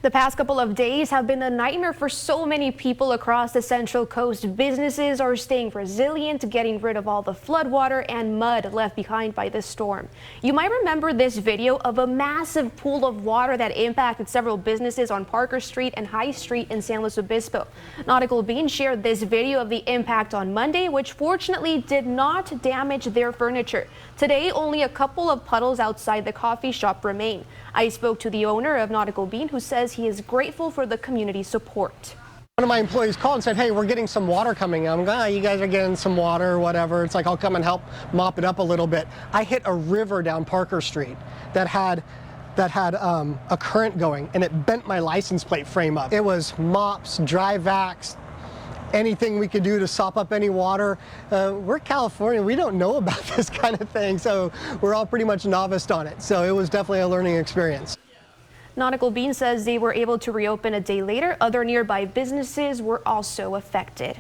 The past couple of days have been a nightmare for so many people across the Central Coast. Businesses are staying resilient, getting rid of all the floodwater and mud left behind by this storm. You might remember this video of a massive pool of water that impacted several businesses on Parker Street and High Street in San Luis Obispo. Nautical Bean shared this video of the impact on Monday, which fortunately did not damage their furniture. Today, only a couple of puddles outside the coffee shop remain. I spoke to the owner of Nautical Bean, who says he is grateful for the community support. One of my employees called and said, "Hey, we're getting some water coming in." I'm going, you guys are getting some water or whatever. It's like, I'll come and help mop it up a little bit. I hit a river down Parker Street that had a current going, and it bent my license plate frame up. It was mops, dry vacs, anything we could do to sop up any water. We're California, we don't know about this kind of thing, so we're all pretty much novice on it. So it was definitely a learning experience. Nautical Bean says they were able to reopen a day later. Other nearby businesses were also affected.